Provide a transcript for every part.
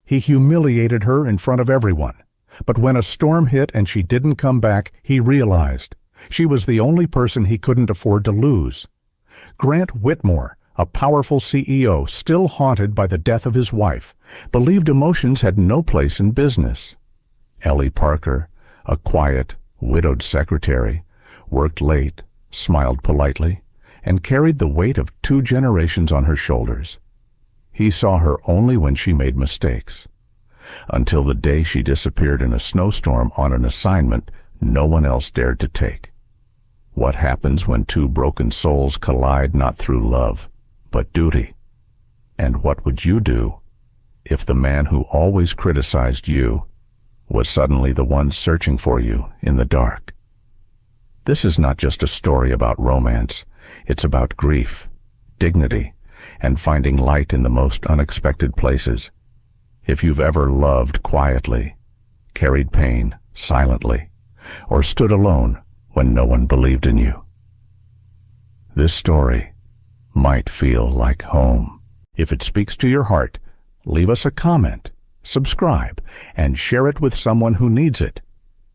He humiliated her in front of everyone. But when a storm hit and she didn't come back, he realized she was the only person he couldn't afford to lose. Grant Whitmore, a powerful CEO still haunted by the death of his wife, believed emotions had no place in business. Ellie Parker, a quiet, widowed secretary, worked late, smiled politely, and carried the weight of 2 generations on her shoulders. He saw her only when she made mistakes. Until the day she disappeared in a snowstorm on an assignment no one else dared to take. What happens when 2 broken souls collide not through love, but duty? And what would you do if the man who always criticized you was suddenly the one searching for you in the dark? This is not just a story about romance. It's about grief, dignity, and finding light in the most unexpected places. If you've ever loved quietly, carried pain silently, or stood alone when no one believed in you, this story might feel like home. If it speaks to your heart, leave us a comment, subscribe, and share it with someone who needs it.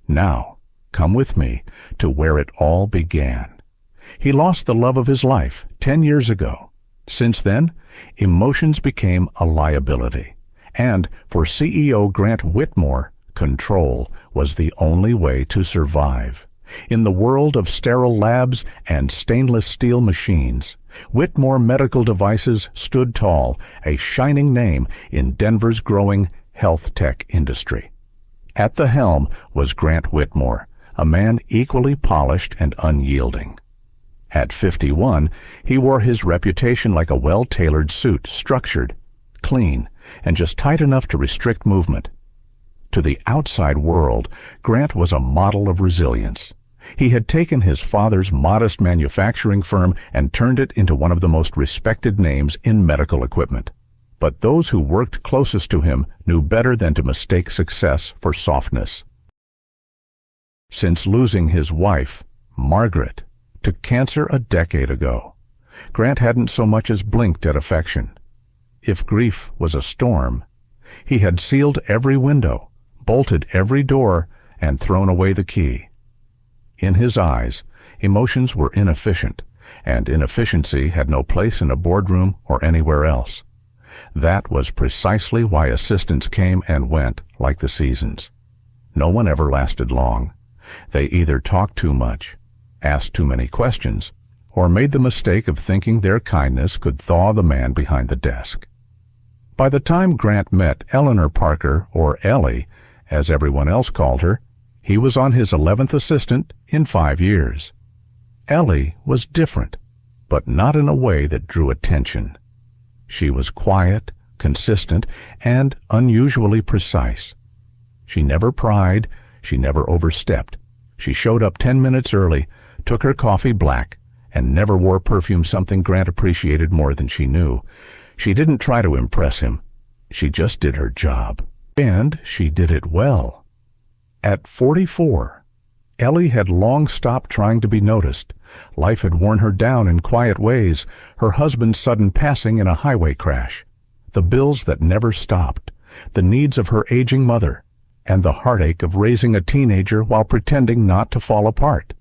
Now, come with me to where it all began. He lost the love of his life 10 years ago. Since then, emotions became a liability. And for CEO Grant Whitmore, control was the only way to survive. In the world of sterile labs and stainless steel machines, Whitmore Medical Devices stood tall, a shining name in Denver's growing health tech industry. At the helm was Grant Whitmore, a man equally polished and unyielding. At 51, he wore his reputation like a well-tailored suit, structured, clean, and just tight enough to restrict movement. To the outside world, Grant was a model of resilience. He had taken his father's modest manufacturing firm and turned it into one of the most respected names in medical equipment. But those who worked closest to him knew better than to mistake success for softness. Since losing his wife, Margaret, to cancer a decade ago, Grant hadn't so much as blinked at affection. If grief was a storm, he had sealed every window, bolted every door, and thrown away the key. In his eyes, emotions were inefficient, and inefficiency had no place in a boardroom or anywhere else. That was precisely why assistants came and went like the seasons. No one ever lasted long. They either talked too much, asked too many questions, or made the mistake of thinking their kindness could thaw the man behind the desk. By the time Grant met Eleanor Parker, or Ellie, as everyone else called her, he was on his 11th assistant in 5 years. Ellie was different, but not in a way that drew attention. She was quiet, consistent, and unusually precise. She never pried, she never overstepped. She showed up 10 minutes early, took her coffee black, and never wore perfume, something Grant appreciated more than she knew. She didn't try to impress him. She just did her job. And she did it well. At 44, Ellie had long stopped trying to be noticed. Life had worn her down in quiet ways, her husband's sudden passing in a highway crash, the bills that never stopped, the needs of her aging mother, and the heartache of raising a teenager while pretending not to fall apart.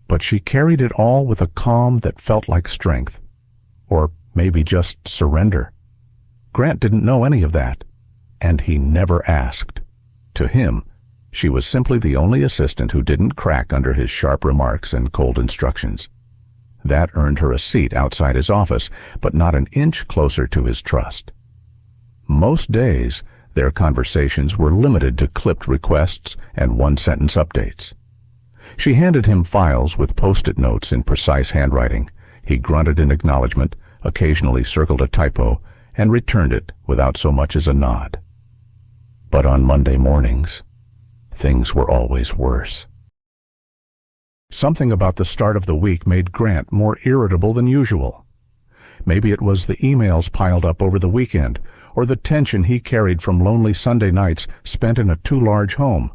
But she carried it all with a calm that felt like strength, or maybe just surrender. Grant didn't know any of that, and he never asked. To him, she was simply the only assistant who didn't crack under his sharp remarks and cold instructions. That earned her a seat outside his office, but not an inch closer to his trust. Most days, their conversations were limited to clipped requests and one-sentence updates. She handed him files with post-it notes in precise handwriting. He grunted in acknowledgement, occasionally circled a typo, and returned it without so much as a nod. But on Monday mornings, things were always worse. Something about the start of the week made Grant more irritable than usual. Maybe it was the emails piled up over the weekend, or the tension he carried from lonely Sunday nights spent in a too-large home.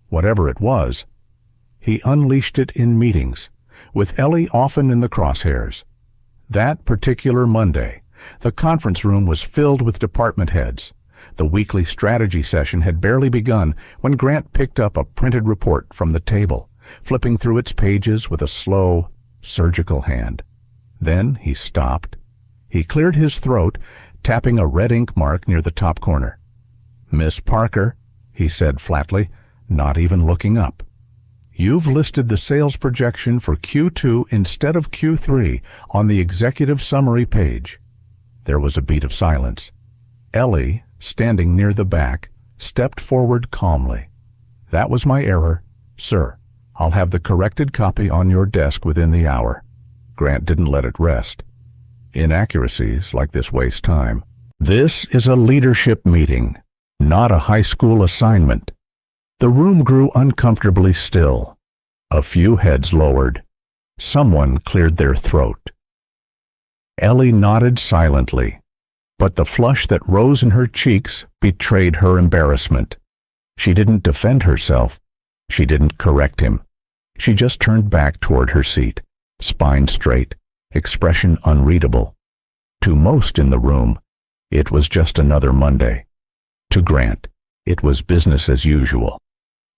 Whatever it was, he unleashed it in meetings, with Ellie often in the crosshairs. That particular Monday, the conference room was filled with department heads. The weekly strategy session had barely begun when Grant picked up a printed report from the table, flipping through its pages with a slow, surgical hand. Then he stopped. He cleared his throat, tapping a red ink mark near the top corner. "Miss Parker," he said flatly, not even looking up. "You've listed the sales projection for Q2 instead of Q3 on the executive summary page." There was a beat of silence. Ellie, standing near the back, stepped forward calmly. "That was my error, sir. I'll have the corrected copy on your desk within the hour." Grant didn't let it rest. Inaccuracies like this waste time. "This is a leadership meeting, not a high school assignment." The room grew uncomfortably still. A few heads lowered. Someone cleared their throat. Ellie nodded silently, but the flush that rose in her cheeks betrayed her embarrassment. She didn't defend herself. She didn't correct him. She just turned back toward her seat, spine straight, expression unreadable. To most in the room, it was just another Monday. To Grant, it was business as usual.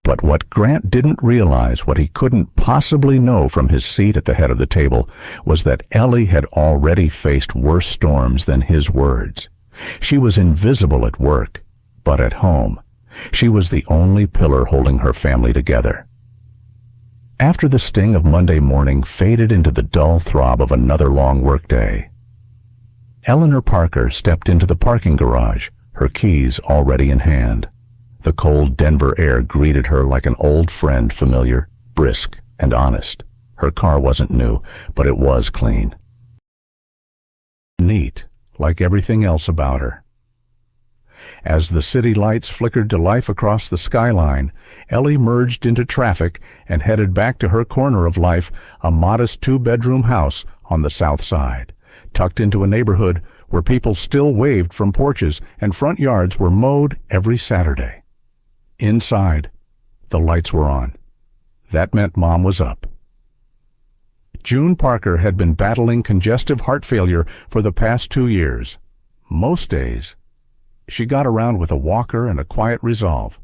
But what Grant didn't realize, what he couldn't possibly know from his seat at the head of the table, was that Ellie had already faced worse storms than his words. She was invisible at work, but at home, she was the only pillar holding her family together. After the sting of Monday morning faded into the dull throb of another long workday, Eleanor Parker stepped into the parking garage, her keys already in hand. The cold Denver air greeted her like an old friend, familiar, brisk, and honest. Her car wasn't new, but it was clean. Neat, like everything else about her. As the city lights flickered to life across the skyline, Ellie merged into traffic and headed back to her corner of life, a modest two-bedroom house on the south side, tucked into a neighborhood where people still waved from porches and front yards were mowed every Saturday. Inside, the lights were on. That meant Mom was up. June Parker had been battling congestive heart failure for the past 2 years. Most days, she got around with a walker and a quiet resolve.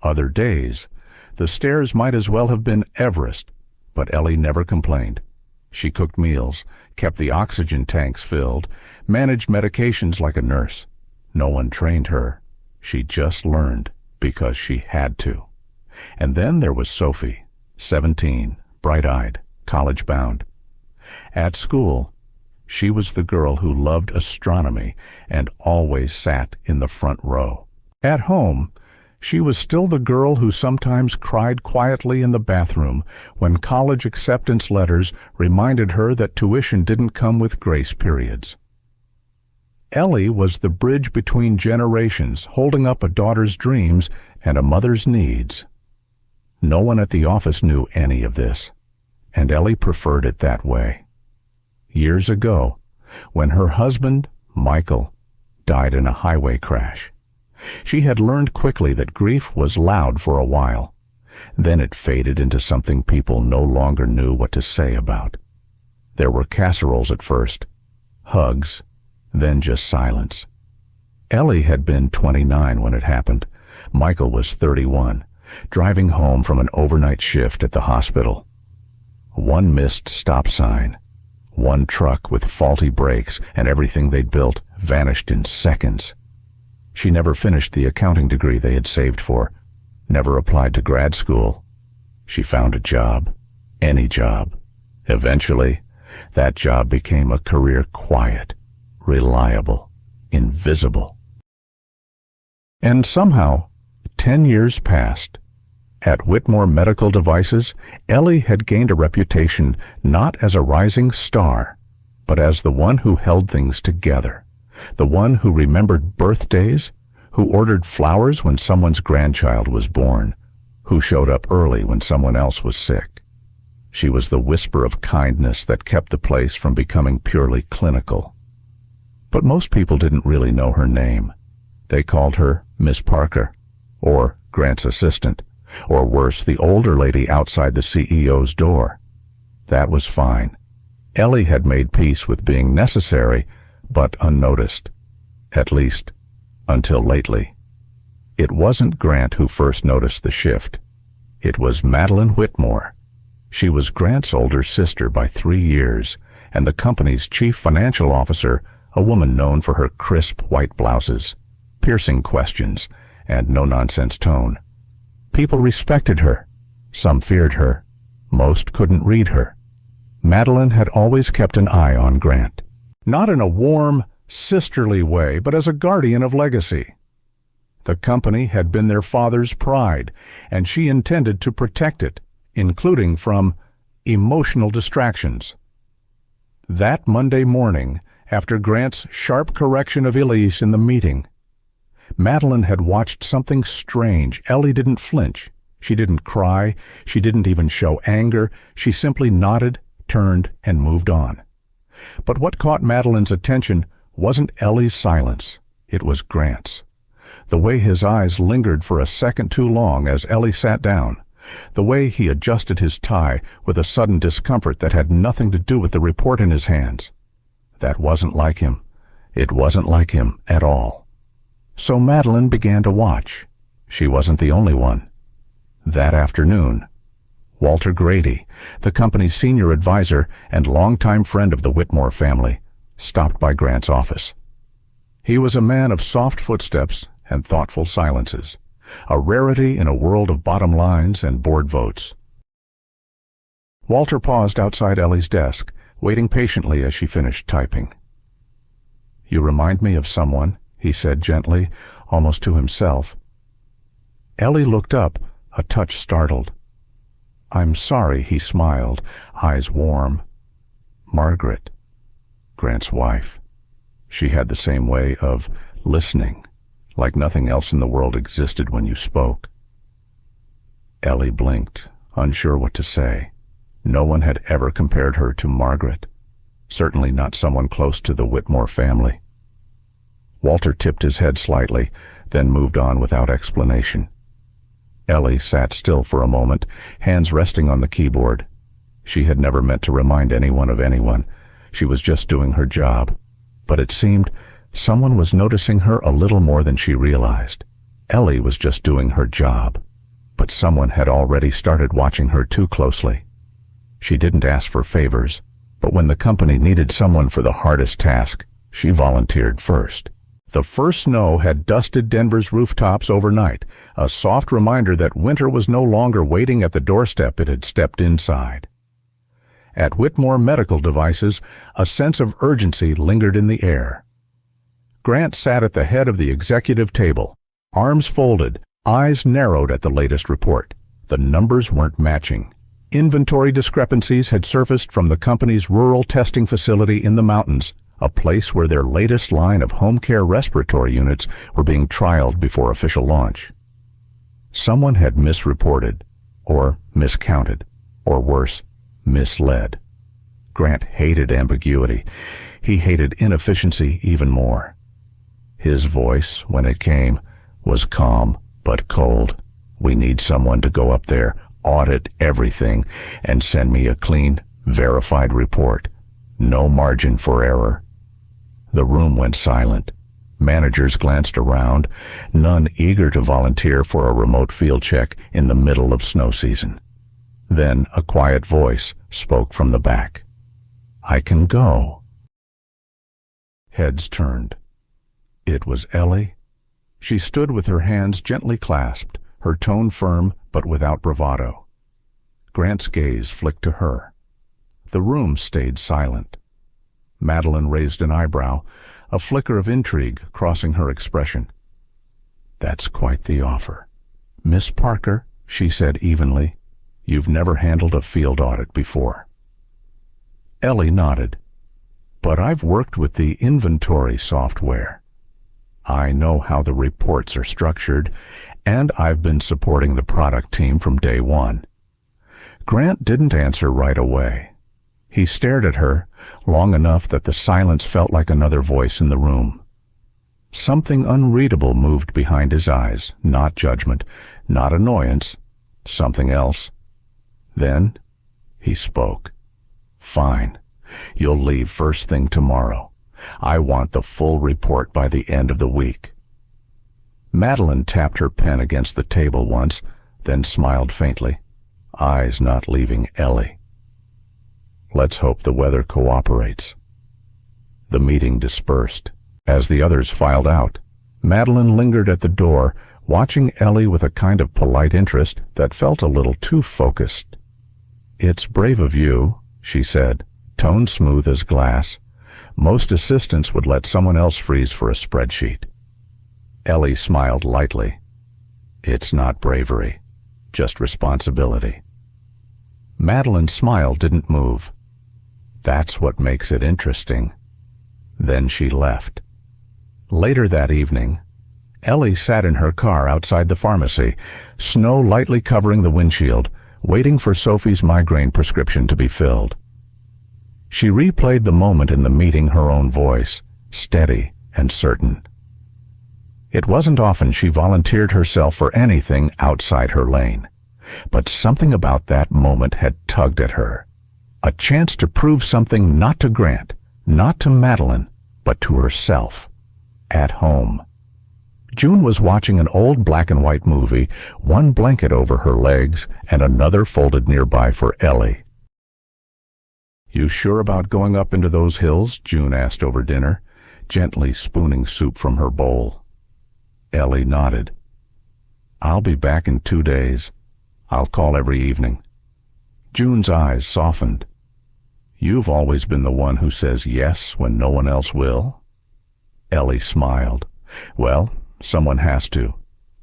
Other days, the stairs might as well have been Everest, but Ellie never complained. She cooked meals, kept the oxygen tanks filled, managed medications like a nurse. No one trained her. She just learned because she had to. And then there was Sophie, 17, bright-eyed, college-bound. At school, she was the girl who loved astronomy and always sat in the front row. At home, she was still the girl who sometimes cried quietly in the bathroom when college acceptance letters reminded her that tuition didn't come with grace periods. Ellie was the bridge between generations, holding up a daughter's dreams and a mother's needs. No one at the office knew any of this, and Ellie preferred it that way. Years ago, when her husband, Michael, died in a highway crash, she had learned quickly that grief was loud for a while. Then it faded into something people no longer knew what to say about. There were casseroles at first, hugs, then just silence. Ellie had been 29 when it happened. Michael was 31, driving home from an overnight shift at the hospital. One missed stop sign, one truck with faulty brakes, and everything they'd built vanished in seconds. She never finished the accounting degree they had saved for, never applied to grad school. She found a job, any job. Eventually, that job became a career quiet, reliable, invisible. And somehow, 10 years passed. At Whitmore Medical Devices, Ellie had gained a reputation not as a rising star, but as the one who held things together, the one who remembered birthdays, who ordered flowers when someone's grandchild was born, who showed up early when someone else was sick. She was the whisper of kindness that kept the place from becoming purely clinical. But most people didn't really know her name. They called her Miss Parker, or Grant's assistant, or worse, the older lady outside the CEO's door. That was fine. Ellie had made peace with being necessary, but unnoticed. At least, Until lately. It wasn't Grant who first noticed the shift. It was Madeline Whitmore. She was Grant's older sister by 3 years, and the company's chief financial officer, a woman known for her crisp white blouses, piercing questions, and no-nonsense tone. People respected her. Some feared her. Most couldn't read her. Madeline had always kept an eye on Grant. Not in a warm, sisterly way, but as a guardian of legacy. The company had been their father's pride, and she intended to protect it, including from emotional distractions. That Monday morning, after Grant's sharp correction of Elise in the meeting, Madeline had watched something strange. Ellie didn't flinch. She didn't cry. She didn't even show anger. She simply nodded, turned, and moved on. But what caught Madeline's attention wasn't Ellie's silence. It was Grant's. The way his eyes lingered for a second too long as Ellie sat down. The way he adjusted his tie with a sudden discomfort that had nothing to do with the report in his hands. That wasn't like him. It wasn't like him at all. So Madeline began to watch. She wasn't the only one. That afternoon, Walter Grady, the company's senior advisor and longtime friend of the Whitmore family, stopped by Grant's office. He was a man of soft footsteps and thoughtful silences, a rarity in a world of bottom lines and board votes. Walter paused outside Ellie's desk, waiting patiently as she finished typing. "You remind me of someone," he said gently, almost to himself. Ellie looked up, a touch startled. "I'm sorry," he smiled, eyes warm. "Margaret, Grant's wife. She had the same way of listening, like nothing else in the world existed when you spoke." Ellie blinked, unsure what to say. No one had ever compared her to Margaret, certainly not someone close to the Whitmore family. Walter tipped his head slightly, then moved on without explanation. Ellie sat still for a moment, hands resting on the keyboard. She had never meant to remind anyone of anyone. She was just doing her job. But it seemed someone was noticing her a little more than she realized. Ellie was just doing her job, but someone had already started watching her too closely. She didn't ask for favors, but when the company needed someone for the hardest task, she volunteered first. The first snow had dusted Denver's rooftops overnight, a soft reminder that winter was no longer waiting at the doorstep it had stepped inside. At Whitmore Medical Devices, a sense of urgency lingered in the air. Grant sat at the head of the executive table, arms folded, eyes narrowed at the latest report. The numbers weren't matching. Inventory discrepancies had surfaced from the company's rural testing facility in the mountains, a place where their latest line of home care respiratory units were being trialed before official launch. Someone had misreported, or miscounted, or worse, misled. Grant hated ambiguity. He hated inefficiency even more. His voice, when it came, was calm but cold. "We need someone to go up there, audit everything, and send me a clean, verified report. No margin for error." The room went silent. Managers glanced around, none eager to volunteer for a remote field check in the middle of snow season. Then a quiet voice spoke from the back. "I can go." Heads turned. It was Ellie. She stood with her hands gently clasped, her tone firm but without bravado. Grant's gaze flicked to her. The room stayed silent. Madeline raised an eyebrow, a flicker of intrigue crossing her expression. "That's quite the offer." "Miss Parker," she said evenly, "you've never handled a field audit before." Ellie nodded. "But I've worked with the inventory software. I know how the reports are structured, and I've been supporting the product team from day one." Grant didn't answer right away. He stared at her, long enough that the silence felt like another voice in the room. Something unreadable moved behind his eyes, not judgment, not annoyance, something else. Then he spoke. "Fine. You'll leave first thing tomorrow. I want the full report by the end of the week." Madeline tapped her pen against the table once, then smiled faintly, eyes not leaving Ellie. Let's hope the weather cooperates. The meeting dispersed. As the others filed out, Madeline lingered at the door, watching Ellie with a kind of polite interest that felt a little too focused. "It's brave of you," she said, tone smooth as glass. "Most assistants would let someone else freeze for a spreadsheet." Ellie smiled lightly. "It's not bravery, just responsibility." Madeline's smile didn't move. "That's what makes it interesting." Then she left. Later that evening, Ellie sat in her car outside the pharmacy, snow lightly covering the windshield, waiting for Sophie's migraine prescription to be filled. She replayed the moment in the meeting, her own voice, steady and certain. It wasn't often she volunteered herself for anything outside her lane, but something about that moment had tugged at her. A chance to prove something not to Grant, not to Madeline, but to herself, at home. June was watching an old black-and-white movie, one blanket over her legs and another folded nearby for Ellie. "You sure about going up into those hills?" June asked over dinner, gently spooning soup from her bowl. Ellie nodded. "I'll be back in 2 days. I'll call every evening." June's eyes softened. "You've always been the one who says yes when no one else will?" Ellie smiled. "Well, someone has to."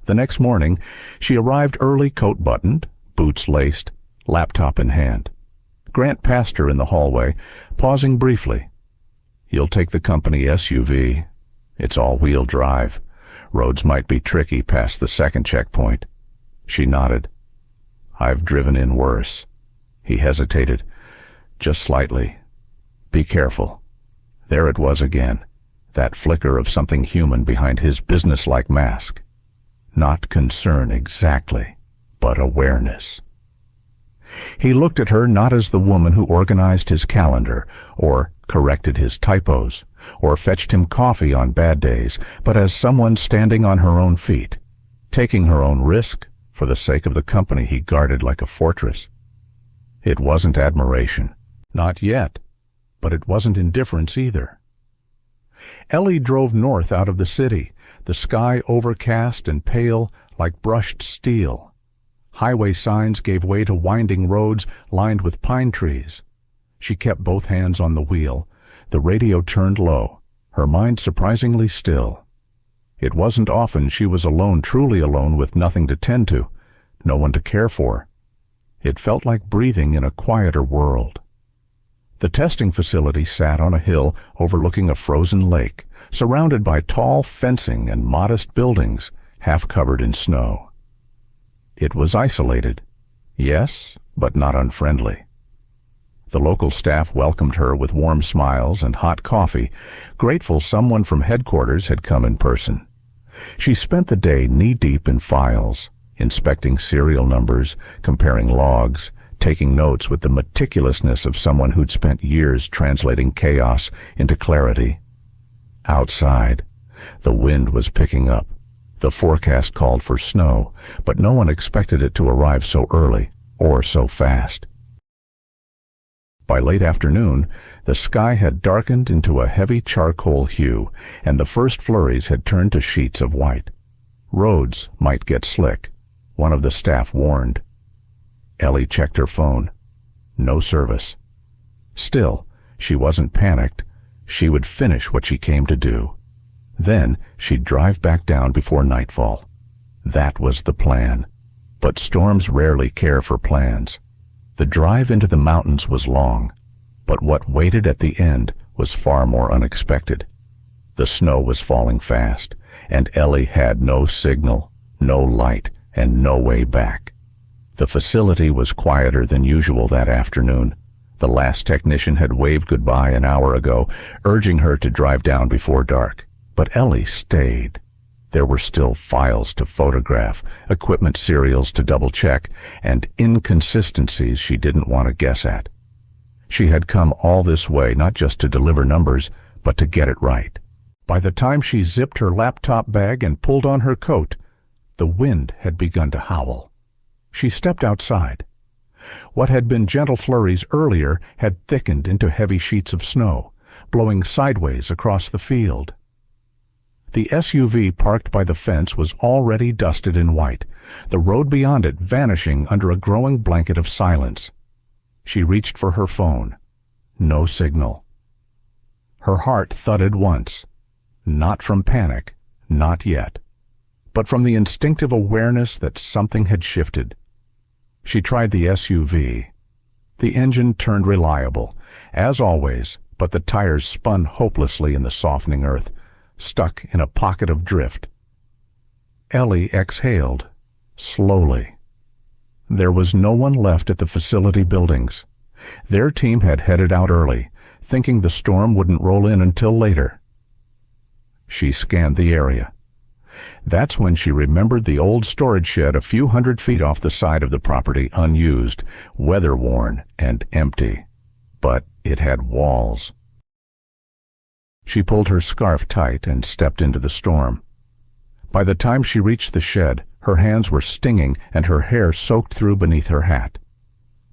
The next morning, she arrived early, coat buttoned, boots laced, laptop in hand. Grant passed her in the hallway, pausing briefly. "You'll take the company SUV. It's all-wheel drive. Roads might be tricky past the second checkpoint." She nodded. "I've driven in worse." He hesitated, just slightly. "Be careful." There it was again, that flicker of something human behind his businesslike mask. Not concern exactly, but awareness. He looked at her not as the woman who organized his calendar, or corrected his typos, or fetched him coffee on bad days, but as someone standing on her own feet, taking her own risk for the sake of the company he guarded like a fortress. It wasn't admiration. Not yet. But it wasn't indifference either. Ellie drove north out of the city, the sky overcast and pale like brushed steel. Highway signs gave way to winding roads lined with pine trees. She kept both hands on the wheel, the radio turned low, her mind surprisingly still. It wasn't often she was alone, truly alone, with nothing to tend to, no one to care for. It felt like breathing in a quieter world. The testing facility sat on a hill overlooking a frozen lake, surrounded by tall fencing and modest buildings, half covered in snow. It was isolated, yes, but not unfriendly. The local staff welcomed her with warm smiles and hot coffee, grateful someone from headquarters had come in person. She spent the day knee-deep in files, inspecting serial numbers, comparing logs, taking notes with the meticulousness of someone who'd spent years translating chaos into clarity. Outside, the wind was picking up. The forecast called for snow, but no one expected it to arrive so early or so fast. By late afternoon, the sky had darkened into a heavy charcoal hue, and the first flurries had turned to sheets of white. Roads might get slick, one of the staff warned. Ellie checked her phone. No service. Still, she wasn't panicked. She would finish what she came to do. Then she'd drive back down before nightfall. That was the plan. But storms rarely care for plans. The drive into the mountains was long, but what waited at the end was far more unexpected. The snow was falling fast, and Ellie had no signal, no light, and no way back. The facility was quieter than usual that afternoon. The last technician had waved goodbye an hour ago, urging her to drive down before dark. But Ellie stayed. There were still files to photograph, equipment serials to double-check, and inconsistencies she didn't want to guess at. She had come all this way not just to deliver numbers, but to get it right. By the time she zipped her laptop bag and pulled on her coat, the wind had begun to howl. She stepped outside. What had been gentle flurries earlier had thickened into heavy sheets of snow, blowing sideways across the field. The SUV parked by the fence was already dusted in white, the road beyond it vanishing under a growing blanket of silence. She reached for her phone. No signal. Her heart thudded once. Not from panic, not yet, but from the instinctive awareness that something had shifted. She tried the SUV. The engine turned reliable, as always, but the tires spun hopelessly in the softening earth, stuck in a pocket of drift. Ellie exhaled, slowly. There was no one left at the facility buildings. Their team had headed out early, thinking the storm wouldn't roll in until later. She scanned the area. That's when she remembered the old storage shed a few hundred feet off the side of the property, unused, weather-worn, and empty. But it had walls. She pulled her scarf tight and stepped into the storm. By the time she reached the shed, her hands were stinging and her hair soaked through beneath her hat.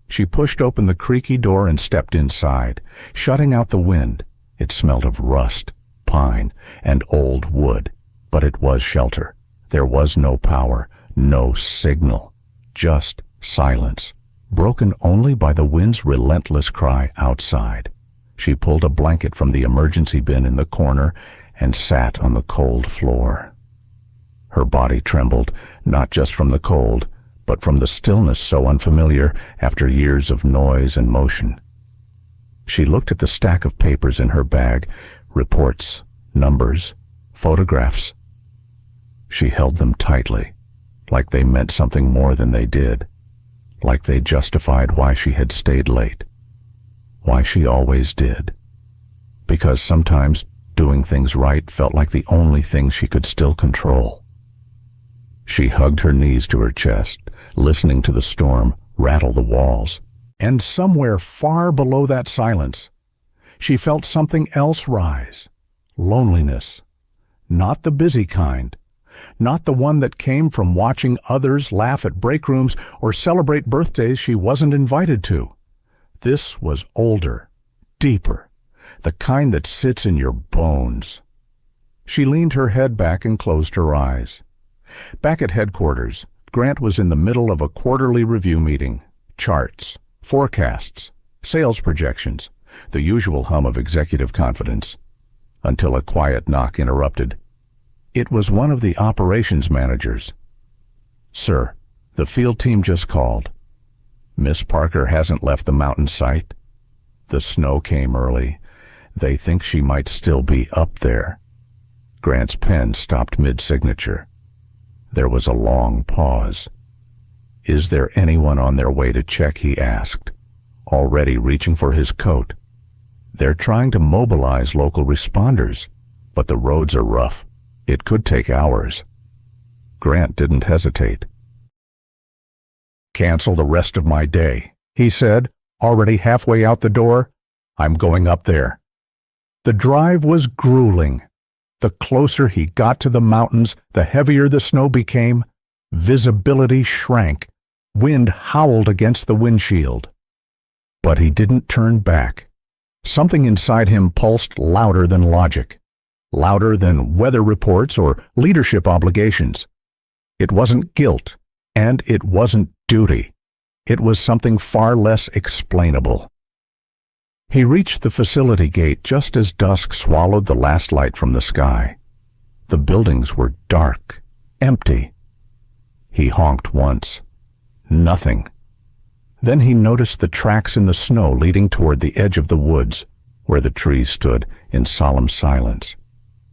She pushed open the creaky door and stepped inside, shutting out the wind. It smelled of rust, pine, and old wood, but it was shelter. There was no power, no signal, just silence, broken only by the wind's relentless cry outside. She pulled a blanket from the emergency bin in the corner and sat on the cold floor. Her body trembled, not just from the cold, but from the stillness so unfamiliar after years of noise and motion. She looked at the stack of papers in her bag, reports, numbers, photographs. She held them tightly, like they meant something more than they did, like they justified why she had stayed late, why she always did. Because sometimes doing things right felt like the only thing she could still control. She hugged her knees to her chest, listening to the storm rattle the walls. And somewhere far below that silence, she felt something else rise. Loneliness. Not the busy kind. Not the one that came from watching others laugh at break rooms or celebrate birthdays she wasn't invited to. This was older, deeper, the kind that sits in your bones. She leaned her head back and closed her eyes. Back at headquarters, Grant was in the middle of a quarterly review meeting. Charts, forecasts, sales projections, the usual hum of executive confidence. Until a quiet knock interrupted. It was one of the operations managers. "Sir, the field team just called. Miss Parker hasn't left the mountain site. The snow came early. They think she might still be up there." Grant's pen stopped mid-signature. There was a long pause. "Is there anyone on their way to check?" he asked, already reaching for his coat. "They're trying to mobilize local responders, but the roads are rough. It could take hours." Grant didn't hesitate. "Cancel the rest of my day," he said, already halfway out the door. "I'm going up there." The drive was grueling. The closer he got to the mountains, the heavier the snow became. Visibility shrank. Wind howled against the windshield. But he didn't turn back. Something inside him pulsed louder than logic, louder than weather reports or leadership obligations. It wasn't guilt, and it wasn't duty. It was something far less explainable. He reached the facility gate just as dusk swallowed the last light from the sky. The buildings were dark, empty. He honked once. Nothing. Then he noticed the tracks in the snow leading toward the edge of the woods, where the trees stood in solemn silence.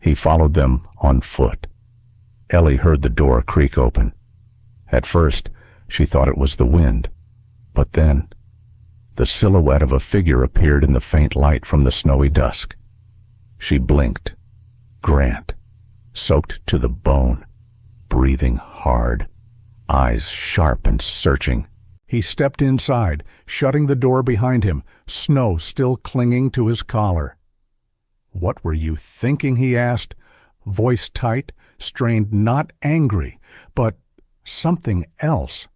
He followed them on foot. Ellie heard the door creak open. At first, she thought it was the wind. But then, the silhouette of a figure appeared in the faint light from the snowy dusk. She blinked. Grant, soaked to the bone, breathing hard, eyes sharp and searching. He stepped inside, shutting the door behind him, snow still clinging to his collar. "What were you thinking?" he asked, voice tight, strained, not angry, but something else.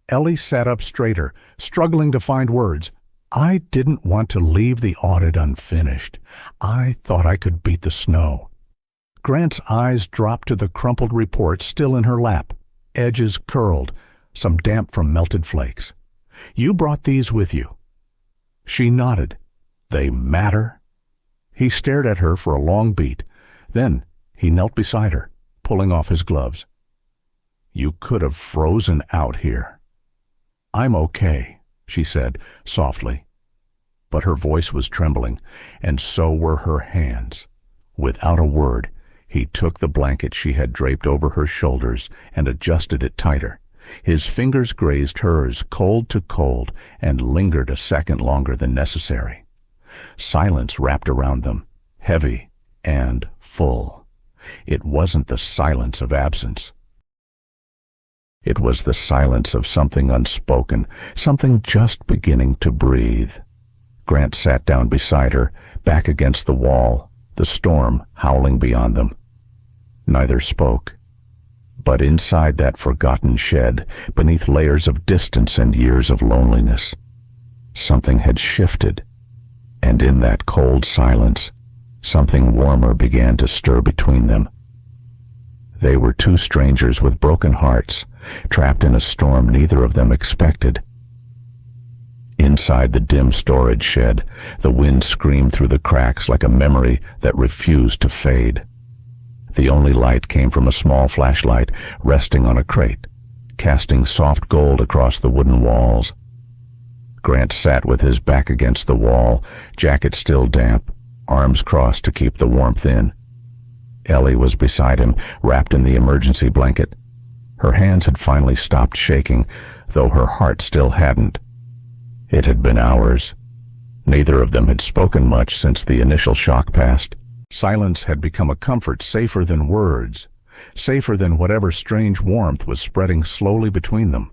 Ellie sat up straighter, struggling to find words. "I didn't want to leave the audit unfinished. I thought I could beat the snow." Grant's eyes dropped to the crumpled report still in her lap, edges curled, some damp from melted flakes. "You brought these with you?" She nodded. "They matter?" He stared at her for a long beat. Then he knelt beside her, pulling off his gloves. "You could have frozen out here." "I'm okay," she said softly. But her voice was trembling, and so were her hands. Without a word, he took the blanket she had draped over her shoulders and adjusted it tighter. His fingers grazed hers, cold to cold, and lingered a second longer than necessary. Silence wrapped around them, heavy and full. It wasn't the silence of absence. It was the silence of something unspoken, something just beginning to breathe. Grant sat down beside her, back against the wall, the storm howling beyond them. Neither spoke. But inside that forgotten shed, beneath layers of distance and years of loneliness, something had shifted, and in that cold silence, something warmer began to stir between them. They were two strangers with broken hearts, trapped in a storm neither of them expected. Inside the dim storage shed, the wind screamed through the cracks like a memory that refused to fade. The only light came from a small flashlight resting on a crate, casting soft gold across the wooden walls. Grant sat with his back against the wall, jacket still damp, arms crossed to keep the warmth in. Ellie was beside him, wrapped in the emergency blanket. Her hands had finally stopped shaking, though her heart still hadn't. It had been hours. Neither of them had spoken much since the initial shock passed. Silence had become a comfort safer than words, safer than whatever strange warmth was spreading slowly between them.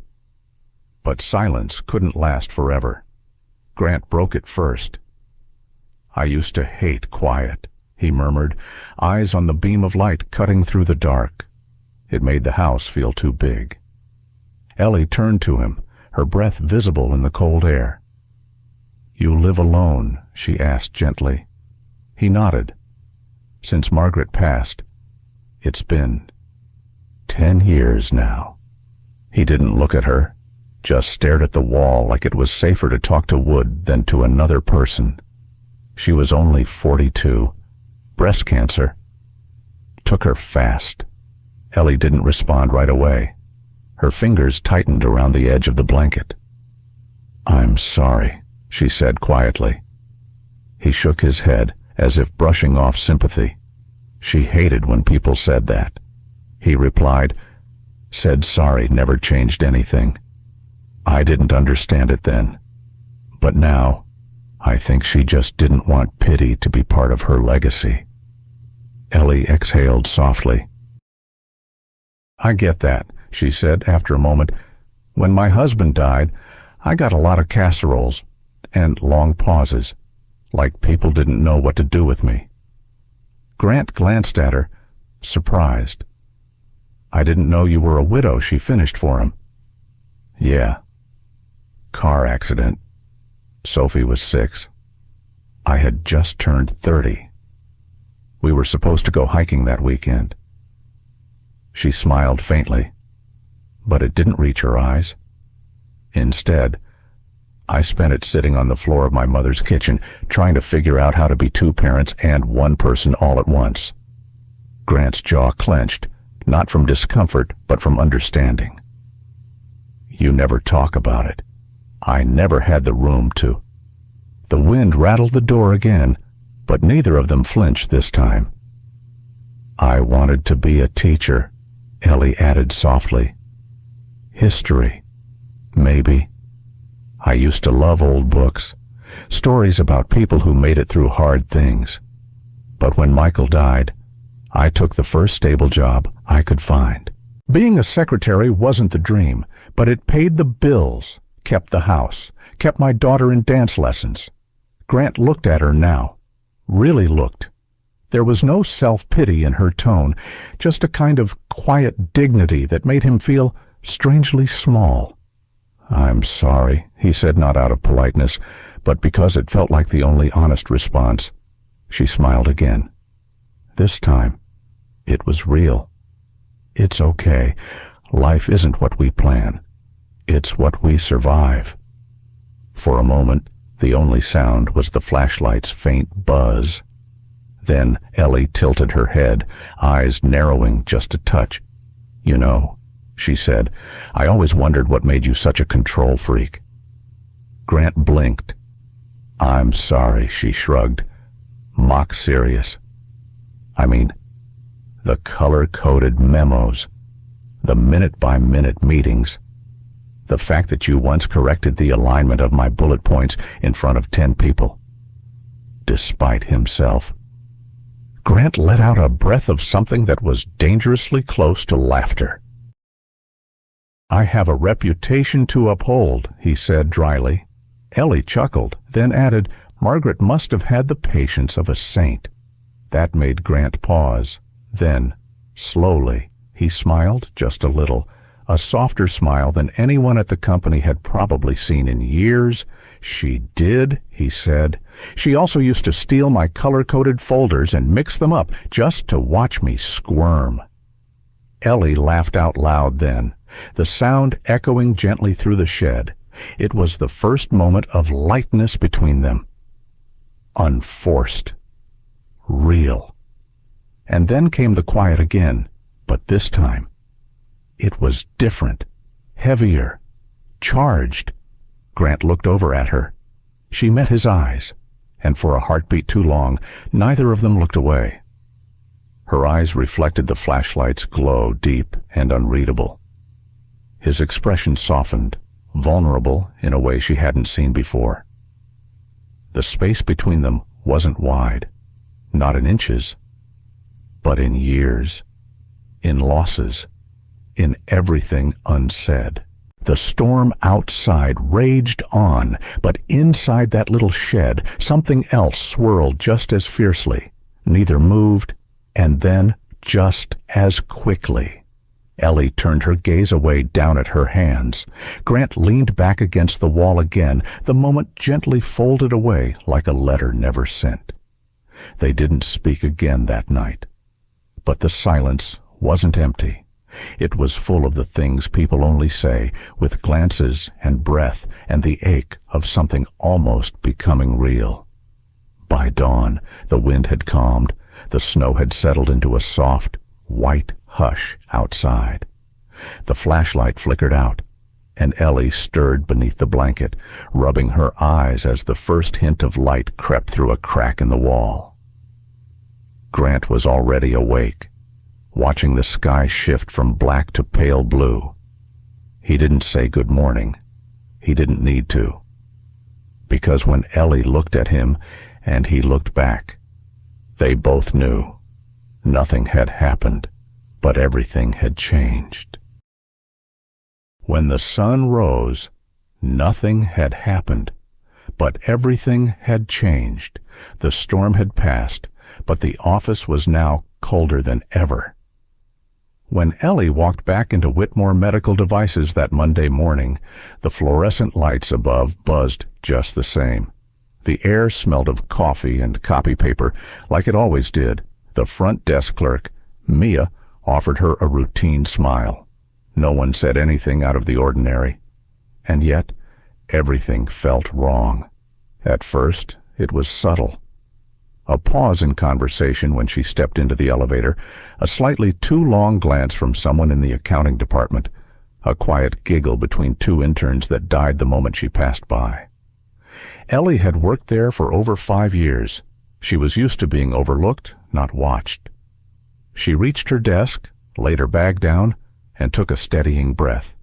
But silence couldn't last forever. Grant broke it first. "I used to hate quiet," he murmured, eyes on the beam of light cutting through the dark. It made the house feel too big. Ellie turned to him, her breath visible in the cold air. "You live alone?" she asked gently. He nodded. "Since Margaret passed, it's been 10 years now." He didn't look at her, just stared at the wall like it was safer to talk to wood than to another person. She was only 42. Breast cancer. Took her fast. Ellie didn't respond right away. Her fingers tightened around the edge of the blanket. "I'm sorry," she said quietly. He shook his head, as if brushing off sympathy. She hated when people said that. He replied, "Said sorry never changed anything. I didn't understand it then. But now, I think she just didn't want pity to be part of her legacy." Ellie exhaled softly. "I get that," she said after a moment. "When my husband died, I got a lot of casseroles and long pauses, like people didn't know what to do with me." Grant glanced at her, surprised. "I didn't know you were a widow," she finished for him. "Yeah. Car accident. Sophie was 6. I had just turned 30. We were supposed to go hiking that weekend." She smiled faintly, but it didn't reach her eyes. Instead, I spent it sitting on the floor of my mother's kitchen, trying to figure out how to be 2 parents and 1 person all at once. Grant's jaw clenched, not from discomfort, but from understanding. "You never talk about it. I never had the room to." The wind rattled the door again, but neither of them flinched this time. "I wanted to be a teacher," Ellie added softly. "History, maybe. I used to love old books, stories about people who made it through hard things. But when Michael died, I took the first stable job I could find. Being a secretary wasn't the dream, but it paid the bills, kept the house, kept my daughter in dance lessons." Grant looked at her now, really looked, There was no self-pity in her tone, just a kind of quiet dignity that made him feel strangely small. "I'm sorry," he said, not out of politeness, but because it felt like the only honest response. She smiled again. This time, it was real. "It's okay. Life isn't what we plan. It's what we survive." For a moment, the only sound was the flashlight's faint buzz. Then Ellie tilted her head, eyes narrowing just a touch. "You know," she said, "I always wondered what made you such a control freak." Grant blinked. "I'm sorry," she shrugged. "Mock serious. I mean, the color-coded memos, the minute-by-minute meetings, the fact that you once corrected the alignment of my bullet points in front of 10 people." Despite himself, Grant let out a breath of something that was dangerously close to laughter. "I have a reputation to uphold," he said dryly. Ellie chuckled, then added, "Margaret must have had the patience of a saint." That made Grant pause. Then, slowly, he smiled just a little, a softer smile than anyone at the company had probably seen in years. "She did," he said. "She also used to steal my color-coded folders and mix them up just to watch me squirm." Ellie laughed out loud then, the sound echoing gently through the shed. It was the first moment of lightness between them. Unforced. Real. And then came the quiet again, but this time it was different, heavier, charged. Grant looked over at her. She met his eyes, and for a heartbeat too long, neither of them looked away. Her eyes reflected the flashlight's glow, deep and unreadable. His expression softened, vulnerable in a way she hadn't seen before. The space between them wasn't wide, not in inches, but in years, in losses, in everything unsaid. The storm outside raged on, but inside that little shed, something else swirled just as fiercely. Neither moved, and then just as quickly. Ellie turned her gaze away down at her hands. Grant leaned back against the wall again, the moment gently folded away like a letter never sent. They didn't speak again that night. But the silence wasn't empty. It was full of the things people only say, with glances and breath and the ache of something almost becoming real. By dawn, the wind had calmed. The snow had settled into a soft, white hush outside. The flashlight flickered out, and Ellie stirred beneath the blanket, rubbing her eyes as the first hint of light crept through a crack in the wall. Grant was already awake, watching the sky shift from black to pale blue. He didn't say good morning. He didn't need to. Because when Ellie looked at him and he looked back, they both knew. Nothing had happened, but everything had changed. When the sun rose, nothing had happened, but everything had changed. The storm had passed, but the office was now colder than ever. When Ellie walked back into Whitmore Medical Devices that Monday morning, the fluorescent lights above buzzed just the same. The air smelled of coffee and copy paper like it always did. The front desk clerk, Mia, offered her a routine smile. No one said anything out of the ordinary. And yet, everything felt wrong. At first, it was subtle. A pause in conversation when she stepped into the elevator, a slightly too long glance from someone in the accounting department, a quiet giggle between two interns that died the moment she passed by. Ellie had worked there for over 5 years. She was used to being overlooked, not watched. She reached her desk, laid her bag down, and took a steadying breath.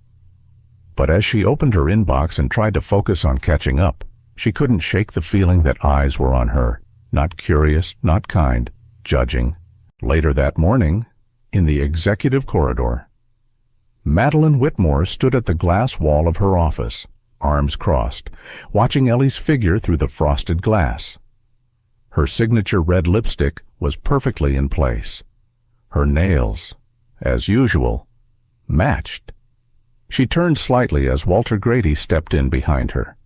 But as she opened her inbox and tried to focus on catching up, she couldn't shake the feeling that eyes were on her. Not curious, not kind, judging. Later that morning, in the executive corridor, Madeline Whitmore stood at the glass wall of her office, arms crossed, watching Ellie's figure through the frosted glass. Her signature red lipstick was perfectly in place. Her nails, as usual, matched. She turned slightly as Walter Grady stepped in behind her.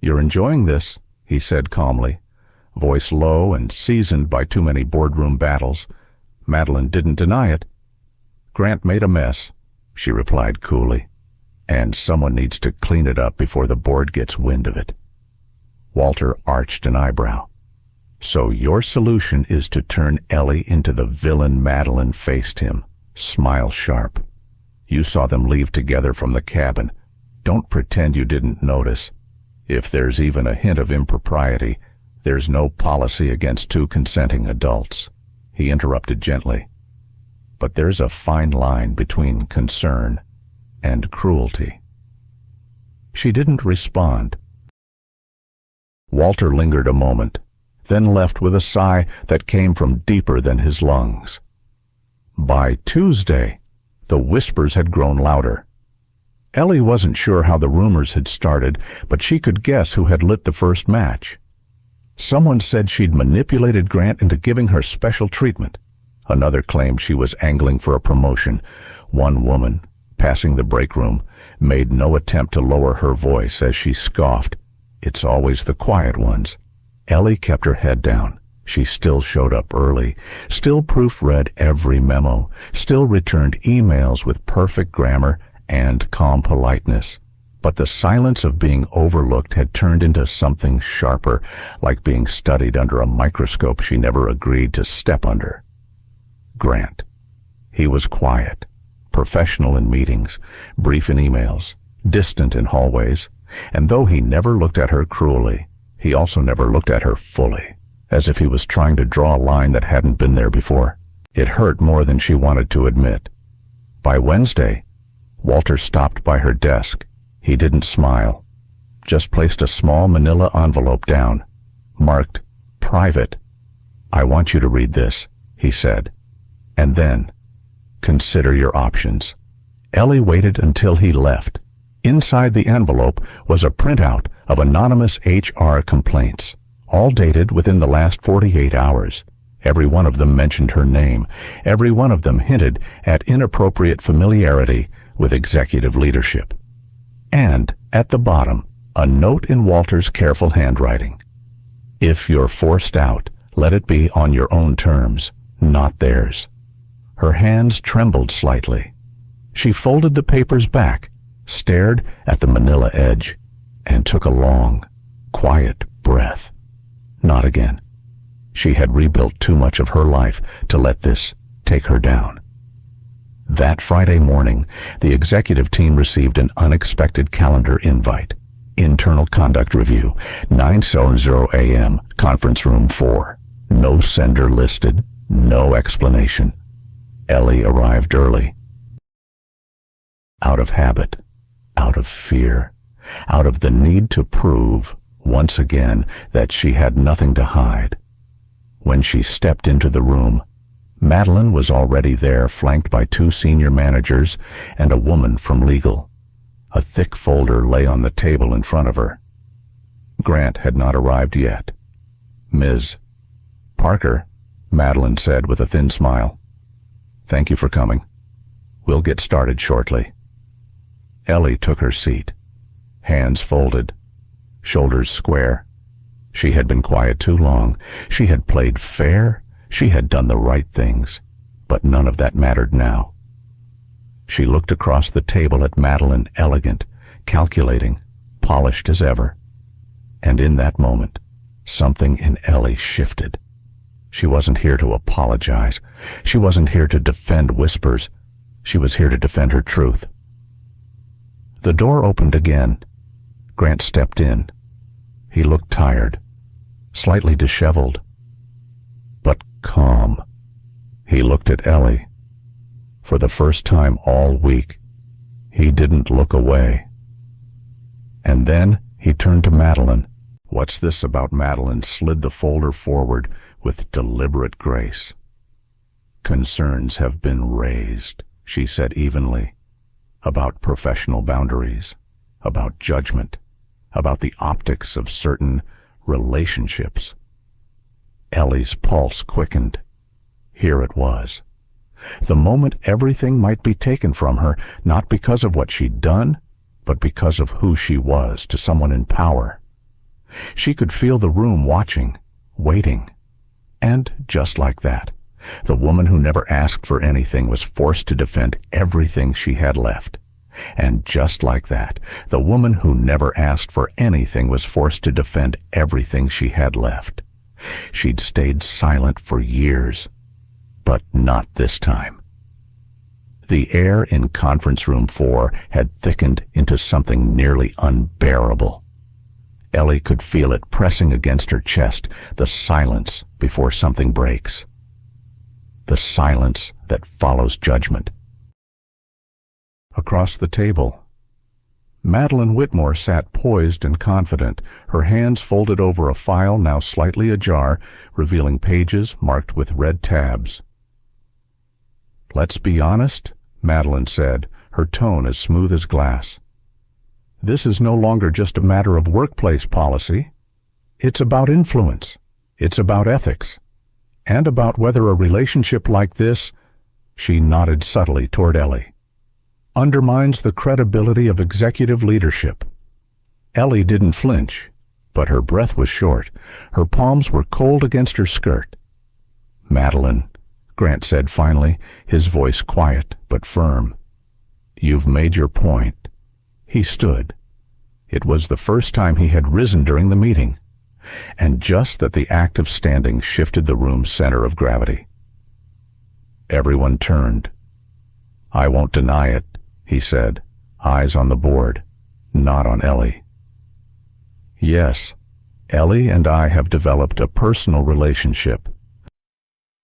"You're enjoying this," he said calmly, voice low and seasoned by too many boardroom battles. Madeline didn't deny it. "Grant made a mess," she replied coolly, "and someone needs to clean it up before the board gets wind of it." Walter arched an eyebrow. "So your solution is to turn Ellie into the villain Madeline faced him." Smile sharp. "You saw them leave together from the cabin. Don't pretend you didn't notice. If there's even a hint of impropriety, there's no policy against two consenting adults." He interrupted gently. "But there's a fine line between concern and cruelty." She didn't respond. Walter lingered a moment, then left with a sigh that came from deeper than his lungs. By Tuesday, the whispers had grown louder. Ellie wasn't sure how the rumors had started, but she could guess who had lit the first match. Someone said she'd manipulated Grant into giving her special treatment. Another claimed she was angling for a promotion. One woman, passing the break room, made no attempt to lower her voice as she scoffed, "It's always the quiet ones." Ellie kept her head down. She still showed up early, still proofread every memo, still returned emails with perfect grammar and calm politeness. But the silence of being overlooked had turned into something sharper, like being studied under a microscope she never agreed to step under. Grant. He was quiet, professional in meetings, brief in emails, distant in hallways, and though he never looked at her cruelly, he also never looked at her fully, as if he was trying to draw a line that hadn't been there before. It hurt more than she wanted to admit. By Wednesday, Walter stopped by her desk. He didn't smile, just placed a small manila envelope down, marked "Private." "I want you to read this," he said, "and then consider your options." Ellie waited until he left. Inside the envelope was a printout of anonymous HR complaints, all dated within the last 48 hours. Every one of them mentioned her name. Every one of them hinted at inappropriate familiarity with executive leadership. And, at the bottom, a note in Walter's careful handwriting. "If you're forced out, let it be on your own terms, not theirs." Her hands trembled slightly. She folded the papers back, stared at the manila edge, and took a long, quiet breath. Not again. She had rebuilt too much of her life to let this take her down. That Friday morning, the executive team received an unexpected calendar invite. Internal Conduct Review, 9:00 a.m., Conference Room 4. No sender listed, no explanation. Ellie arrived early. Out of habit, out of fear, out of the need to prove, once again, that she had nothing to hide. When she stepped into the room, Madeline was already there, flanked by two senior managers and a woman from legal. A thick folder lay on the table in front of her. Grant had not arrived yet. "Ms. Parker," Madeline said with a thin smile. "Thank you for coming. We'll get started shortly." Ellie took her seat, hands folded, shoulders square. She had been quiet too long. She had played fair. She had done the right things, but none of that mattered now. She looked across the table at Madeline, elegant, calculating, polished as ever. And in that moment, something in Ellie shifted. She wasn't here to apologize. She wasn't here to defend whispers. She was here to defend her truth. The door opened again. Grant stepped in. He looked tired, slightly disheveled, but calm. He looked at Ellie. For the first time all week, he didn't look away. And then he turned to Madeline. "What's this about?" Madeline slid the folder forward with deliberate grace. "Concerns have been raised," she said evenly, "about professional boundaries, about judgment, about the optics of certain relationships." Ellie's pulse quickened. Here it was. The moment everything might be taken from her, not because of what she'd done, but because of who she was to someone in power. She could feel the room watching, waiting. And just like that, the woman who never asked for anything was forced to defend everything she had left. And just like that, the woman who never asked for anything was forced to defend everything she had left. She'd stayed silent for years, but not this time. The air in Conference Room 4 had thickened into something nearly unbearable. Ellie could feel it pressing against her chest, the silence before something breaks. The silence that follows judgment. Across the table, Madeline Whitmore sat poised and confident, her hands folded over a file now slightly ajar, revealing pages marked with red tabs. "Let's be honest," Madeline said, her tone as smooth as glass. "This is no longer just a matter of workplace policy. It's about influence. It's about ethics. And about whether a relationship like this," she nodded subtly toward Ellie, "undermines the credibility of executive leadership." Ellie didn't flinch, but her breath was short. Her palms were cold against her skirt. "Madeline," Grant said finally, his voice quiet but firm, "you've made your point." He stood. It was the first time he had risen during the meeting, and just that the act of standing shifted the room's center of gravity. Everyone turned. "I won't deny it," he said, eyes on the board, not on Ellie. "Yes, Ellie and I have developed a personal relationship."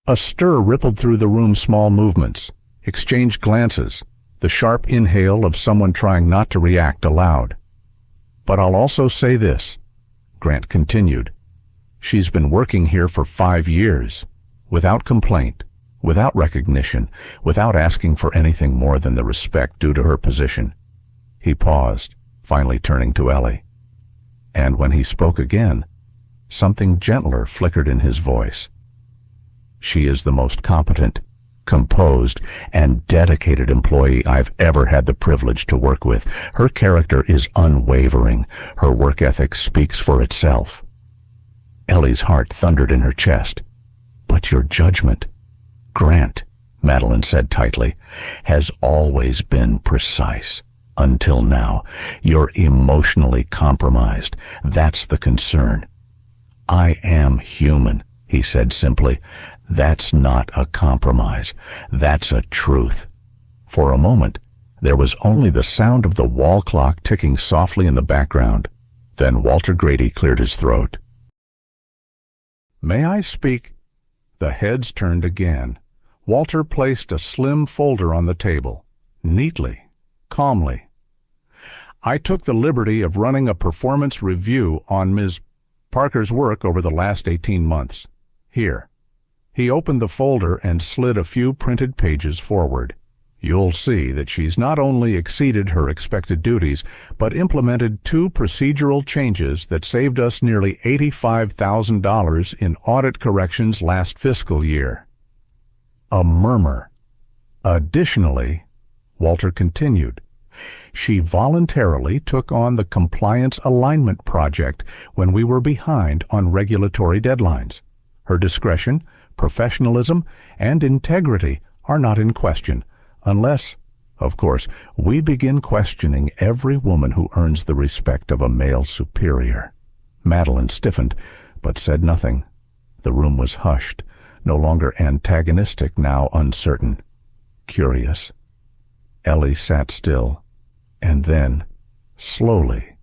A stir rippled through the room's small movements, exchanged glances, the sharp inhale of someone trying not to react aloud. "But I'll also say this," Grant continued. "She's been working here for 5 years, without complaint, without recognition, without asking for anything more than the respect due to her position." He paused, finally turning to Ellie. And when he spoke again, something gentler flickered in his voice. "She is the most competent, composed, and dedicated employee I've ever had the privilege to work with. Her character is unwavering. Her work ethic speaks for itself." Ellie's heart thundered in her chest. "But your judgment, Grant," Madeline said tightly, "has always been precise. Until now, you're emotionally compromised. That's the concern." "I am human," he said simply. "That's not a compromise. That's a truth." For a moment, there was only the sound of the wall clock ticking softly in the background. Then Walter Grady cleared his throat. "May I speak?" The heads turned again. Walter placed a slim folder on the table, neatly, calmly. "I took the liberty of running a performance review on Ms. Parker's work over the last 18 months. Here." He opened the folder and slid a few printed pages forward. "You'll see that she's not only exceeded her expected duties, but implemented 2 procedural changes that saved us nearly $85,000 in audit corrections last fiscal year." A murmur. "Additionally," Walter continued, "she voluntarily took on the compliance alignment project when we were behind on regulatory deadlines. Her discretion, professionalism, and integrity are not in question, unless, of course, we begin questioning every woman who earns the respect of a male superior." Madeline stiffened, but said nothing. The room was hushed, no longer antagonistic, now uncertain, curious. Ellie sat still, and then, slowly,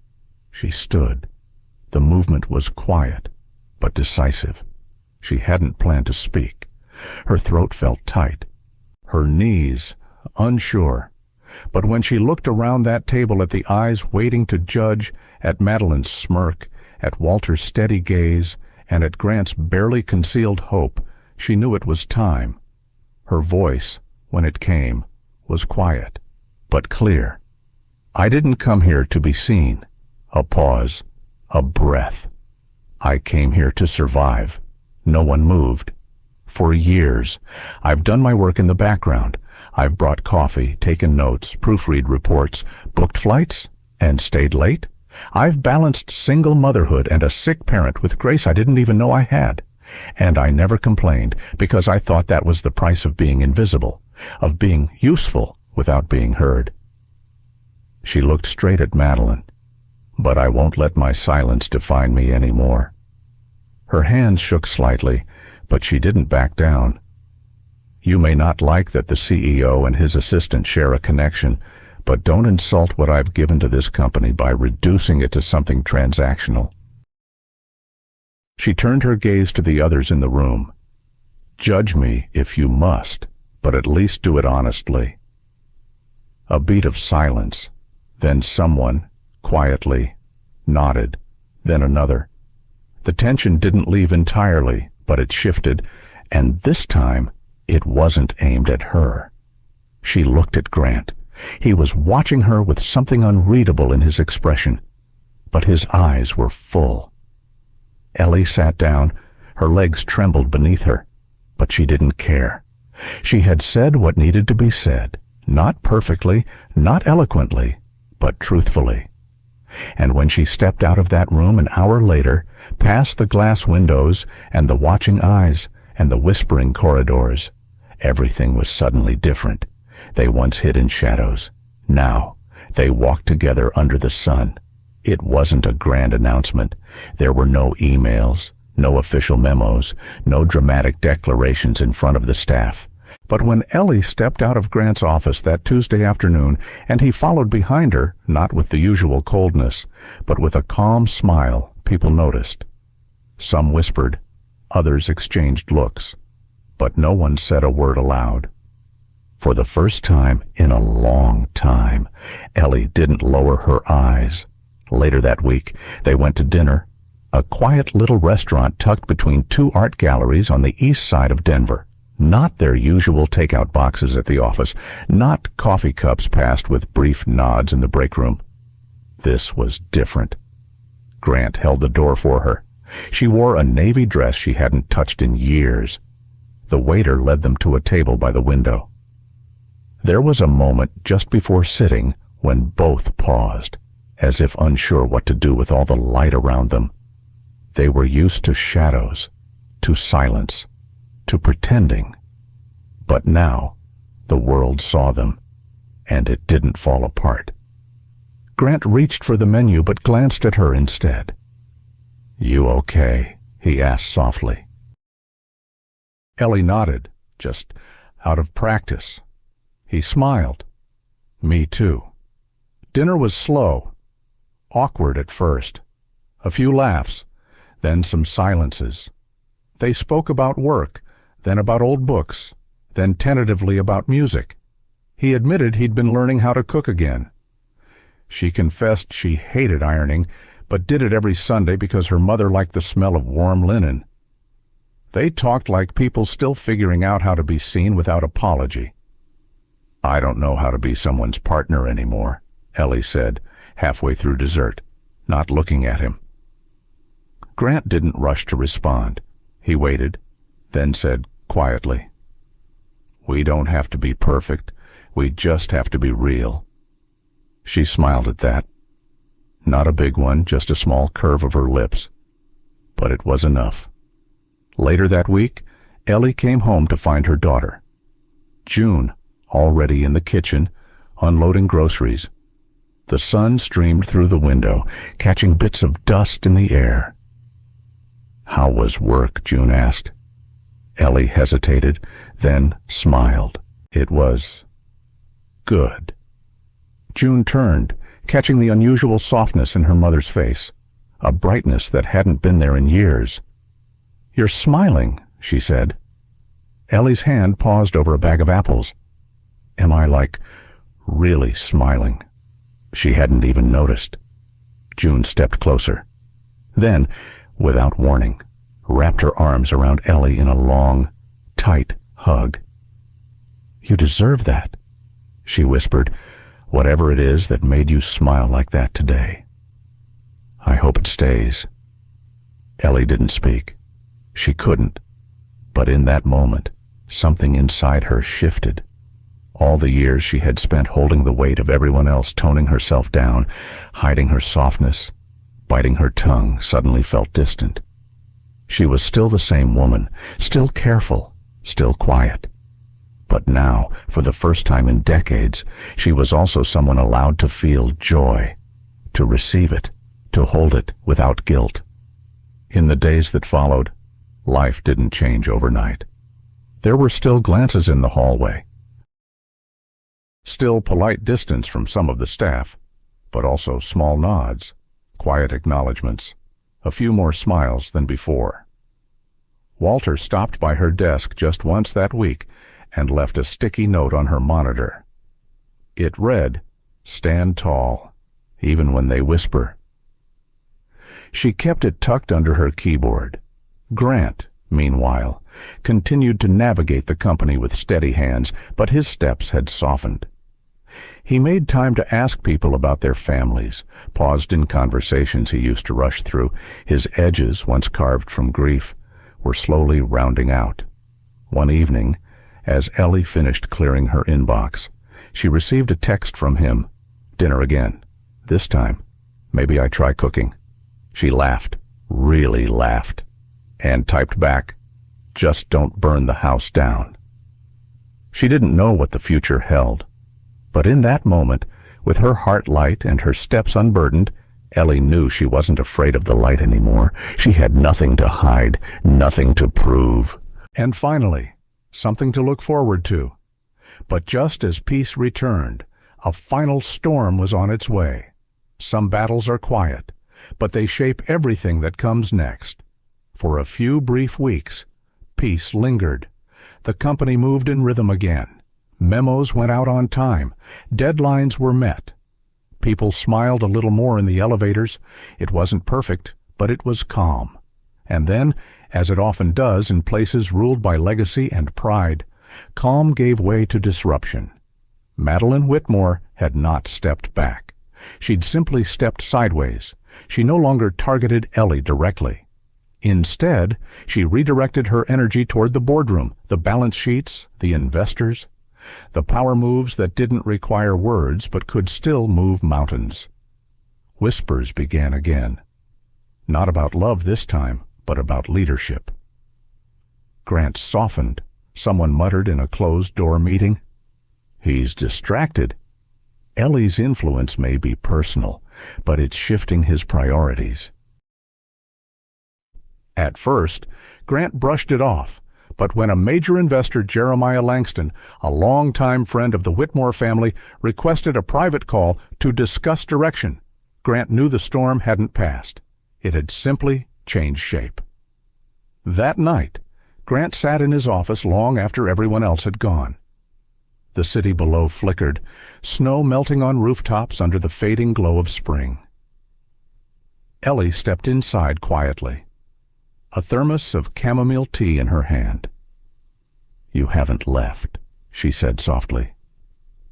she stood. The movement was quiet, but decisive. She hadn't planned to speak. Her throat felt tight, her knees unsure. But when she looked around that table at the eyes waiting to judge, at Madeline's smirk, at Walter's steady gaze, and at Grant's barely concealed hope, she knew it was time. Her voice, when it came, was quiet, but clear. "I didn't come here to be seen." A pause, a breath. "I came here to survive." No one moved. For years. I've done my work in the background. I've brought coffee, taken notes, proofread reports, booked flights, and stayed late. I've balanced single motherhood and a sick parent with grace I didn't even know I had. And I never complained because I thought that was the price of being invisible, of being useful without being heard. She looked straight at Madeline. But I won't let my silence define me anymore. Her hands shook slightly, but she didn't back down. You may not like that the CEO and his assistant share a connection, but don't insult what I've given to this company by reducing it to something transactional. She turned her gaze to the others in the room. Judge me if you must, but at least do it honestly. A beat of silence, then someone, quietly, nodded, then another. The tension didn't leave entirely, but it shifted, and this time it wasn't aimed at her. She looked at Grant. He was watching her with something unreadable in his expression, but his eyes were full. Ellie sat down. Her legs trembled beneath her, but she didn't care. She had said what needed to be said, not perfectly, not eloquently, but truthfully. And when she stepped out of that room an hour later, past the glass windows and the watching eyes and the whispering corridors, everything was suddenly different. They once hid in shadows. Now, they walked together under the sun. It wasn't a grand announcement. There were no emails, no official memos, no dramatic declarations in front of the staff. But when Ellie stepped out of Grant's office that Tuesday afternoon, and he followed behind her, not with the usual coldness, but with a calm smile, people noticed. Some whispered, others exchanged looks, but no one said a word aloud. For the first time in a long time, Ellie didn't lower her eyes. Later that week, they went to dinner, a quiet little restaurant tucked between two art galleries on the east side of Denver. Not their usual takeout boxes at the office, not coffee cups passed with brief nods in the break room. This was different. Grant held the door for her. She wore a navy dress she hadn't touched in years. The waiter led them to a table by the window. There was a moment just before sitting when both paused, as if unsure what to do with all the light around them. They were used to shadows, to silence, to pretending. But now, the world saw them, and it didn't fall apart. Grant reached for the menu but glanced at her instead. "You okay?" he asked softly. Ellie nodded, just out of practice. He smiled. "Me too." Dinner was slow, awkward at first. A few laughs, then some silences. They spoke about work, then about old books, then tentatively about music. He admitted he'd been learning how to cook again. She confessed she hated ironing, but did it every Sunday because her mother liked the smell of warm linen. They talked like people still figuring out how to be seen without apology. "I don't know how to be someone's partner anymore," Ellie said, halfway through dessert, not looking at him. Grant didn't rush to respond. He waited, then said quietly, "We don't have to be perfect. We just have to be real." She smiled at that. Not a big one, just a small curve of her lips. But it was enough. Later that week, Ellie came home to find her daughter, June, already in the kitchen, unloading groceries. The sun streamed through the window, catching bits of dust in the air. "How was work?" June asked. Ellie hesitated, then smiled. It was good. June turned, catching the unusual softness in her mother's face, a brightness that hadn't been there in years. "You're smiling," she said. Ellie's hand paused over a bag of apples. "Am I, really smiling?" She hadn't even noticed. June stepped closer. Then, without warning, wrapped her arms around Ellie in a long, tight hug. "You deserve that," she whispered, "whatever it is that made you smile like that today. I hope it stays." Ellie didn't speak. She couldn't. But in that moment, something inside her shifted. All the years she had spent holding the weight of everyone else, toning herself down, hiding her softness, biting her tongue, suddenly felt distant. She was still the same woman, still careful, still quiet. But now, for the first time in decades, she was also someone allowed to feel joy, to receive it, to hold it without guilt. In the days that followed, life didn't change overnight. There were still glances in the hallway, still polite distance from some of the staff, but also small nods, quiet acknowledgments, a few more smiles than before. Walter stopped by her desk just once that week and left a sticky note on her monitor. It read, "Stand tall, even when they whisper." She kept it tucked under her keyboard. Grant, meanwhile, continued to navigate the company with steady hands, but his steps had softened. He made time to ask people about their families, paused in conversations he used to rush through. His edges, once carved from grief, were slowly rounding out. One evening, as Ellie finished clearing her inbox, she received a text from him. "Dinner again. This time, maybe I try cooking." She laughed, really laughed, and typed back, "Just don't burn the house down." She didn't know what the future held. But in that moment, with her heart light and her steps unburdened, Ellie knew she wasn't afraid of the light anymore. She had nothing to hide, nothing to prove. And finally, something to look forward to. But just as peace returned, a final storm was on its way. Some battles are quiet, but they shape everything that comes next. For a few brief weeks, peace lingered. The company moved in rhythm again. Memos went out on time. Deadlines were met. People smiled a little more in the elevators. It wasn't perfect, but it was calm. And then, as it often does in places ruled by legacy and pride, calm gave way to disruption. Madeline Whitmore had not stepped back. She'd simply stepped sideways. She no longer targeted Ellie directly. Instead, she redirected her energy toward the boardroom, the balance sheets, the investors, the power moves that didn't require words but could still move mountains. Whispers began again. Not about love this time, but about leadership. Grant softened. Someone muttered in a closed-door meeting, "He's distracted." Ellie's influence may be personal, but it's shifting his priorities. At first, Grant brushed it off. But when a major investor, Jeremiah Langston, a longtime friend of the Whitmore family, requested a private call to discuss direction, Grant knew the storm hadn't passed. It had simply changed shape. That night, Grant sat in his office long after everyone else had gone. The city below flickered, snow melting on rooftops under the fading glow of spring. Ellie stepped inside quietly, a thermos of chamomile tea in her hand. "You haven't left," she said softly.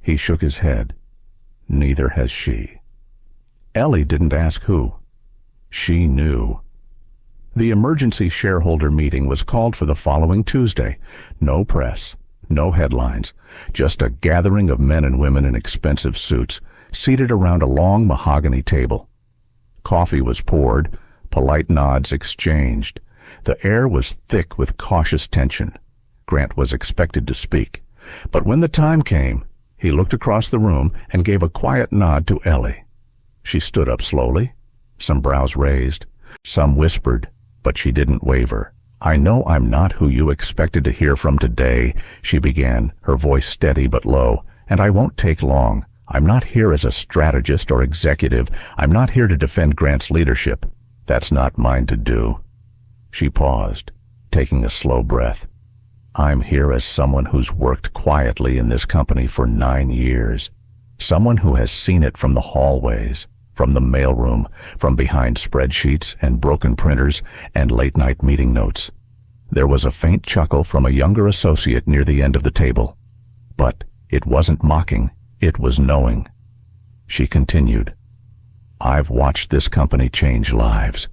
He shook his head. "Neither has she." Ellie didn't ask who. She knew. The emergency shareholder meeting was called for the following Tuesday. No press, no headlines, just a gathering of men and women in expensive suits, seated around a long mahogany table. Coffee was poured, polite nods exchanged. The air was thick with cautious tension. Grant was expected to speak, but when the time came, he looked across the room and gave a quiet nod to Ellie. She stood up slowly, some brows raised, some whispered, but she didn't waver. "I know I'm not who you expected to hear from today," she began, her voice steady but low, "and I won't take long. I'm not here as a strategist or executive. I'm not here to defend Grant's leadership. That's not mine to do." She paused, taking a slow breath. "I'm here as someone who's worked quietly in this company for 9 years. Someone who has seen it from the hallways, from the mailroom, from behind spreadsheets and broken printers and late-night meeting notes." There was a faint chuckle from a younger associate near the end of the table. But it wasn't mocking, it was knowing. She continued, "I've watched this company change lives.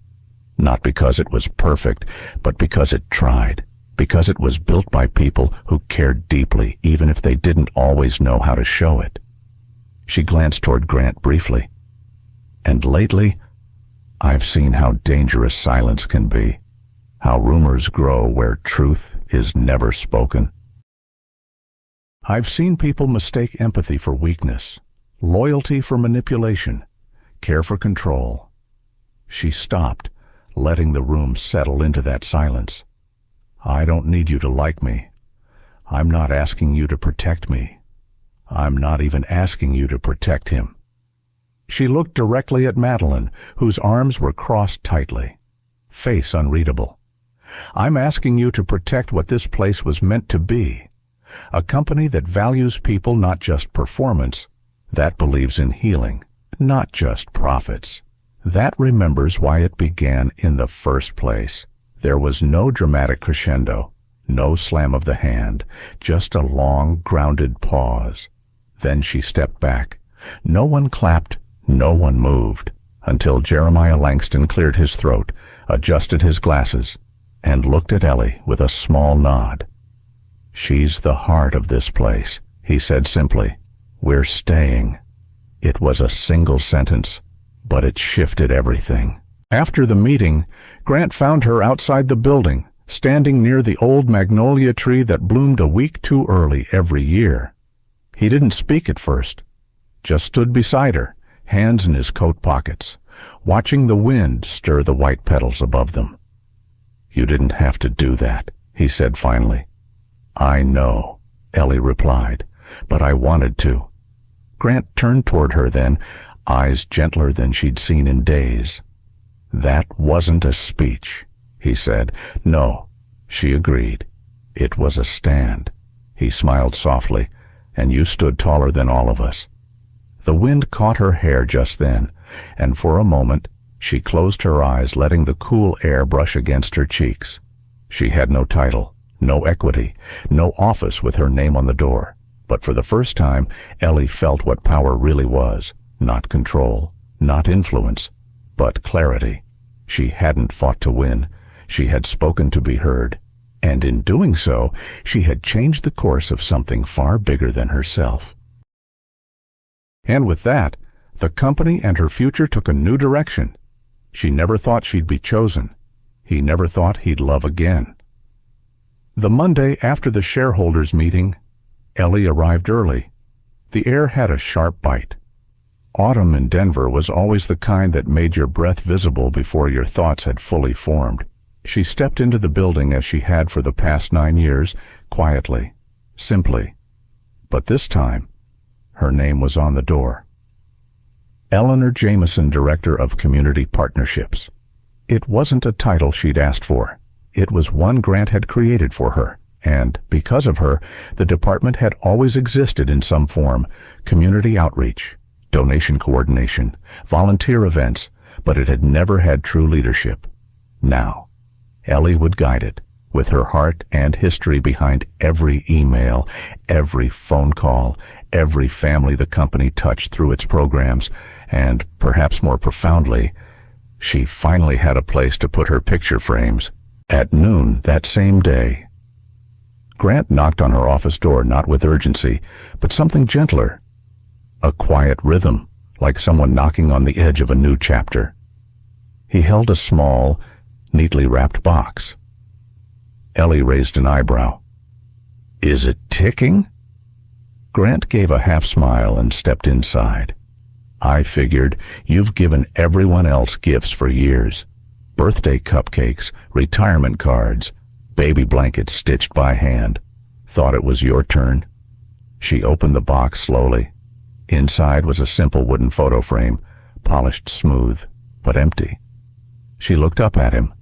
Not because it was perfect, but because it tried. because it was built by people who cared deeply, even if they didn't always know how to show it. She glanced toward Grant briefly. And lately, I've seen how dangerous silence can be, how rumors grow where truth is never spoken. I've seen people mistake empathy for weakness, loyalty for manipulation, care for control. She stopped, letting the room settle into that silence. I don't need you to like me. I'm not asking you to protect me. I'm not even asking you to protect him. She looked directly at Madeline, whose arms were crossed tightly, face unreadable. I'm asking you to protect what this place was meant to be. A company that values people, not just performance, that believes in healing, not just profits, that remembers why it began in the first place. There was no dramatic crescendo, no slam of the hand, just a long, grounded pause. Then she stepped back. No one clapped, no one moved, until Jeremiah Langston cleared his throat, adjusted his glasses, and looked at Ellie with a small nod. She's the heart of this place, he said simply. We're staying. It was a single sentence, but it shifted everything. After the meeting, Grant found her outside the building, standing near the old magnolia tree that bloomed a week too early every year. He didn't speak at first, just stood beside her, hands in his coat pockets, watching the wind stir the white petals above them. You didn't have to do that, he said finally. I know, Ellie replied, but I wanted to. Grant turned toward her then, eyes gentler than she'd seen in days. That wasn't a speech, he said. No, she agreed. It was a stand. He smiled softly, and you stood taller than all of us. The wind caught her hair just then, and for a moment she closed her eyes, letting the cool air brush against her cheeks. She had no title, no equity, no office with her name on the door. But for the first time, Ellie felt what power really was. Not control, not influence, but clarity. She hadn't fought to win. She had spoken to be heard. And in doing so, she had changed the course of something far bigger than herself. And with that, the company and her future took a new direction. She never thought she'd be chosen. He never thought he'd love again. The Monday after the shareholders' meeting, Ellie arrived early. The air had a sharp bite. Autumn in Denver was always the kind that made your breath visible before your thoughts had fully formed. She stepped into the building as she had for the past 9 years, quietly, simply. But this time, her name was on the door. Eleanor Jameson, Director of Community Partnerships. It wasn't a title she'd asked for. It was one Grant had created for her, and because of her, the department had always existed in some form: community outreach, donation coordination, volunteer events, but it had never had true leadership. Now, Ellie would guide it, with her heart and history behind every email, every phone call, every family the company touched through its programs, and, perhaps more profoundly, she finally had a place to put her picture frames. At noon that same day, Grant knocked on her office door, not with urgency, but something gentler. A quiet rhythm, like someone knocking on the edge of a new chapter. He held a small, neatly wrapped box. Ellie raised an eyebrow. Is it ticking? Grant gave a half smile and stepped inside. I figured you've given everyone else gifts for years. Birthday cupcakes, retirement cards, baby blankets stitched by hand. Thought it was your turn. She opened the box slowly. Inside was a simple wooden photo frame, polished smooth, but empty. She looked up at him,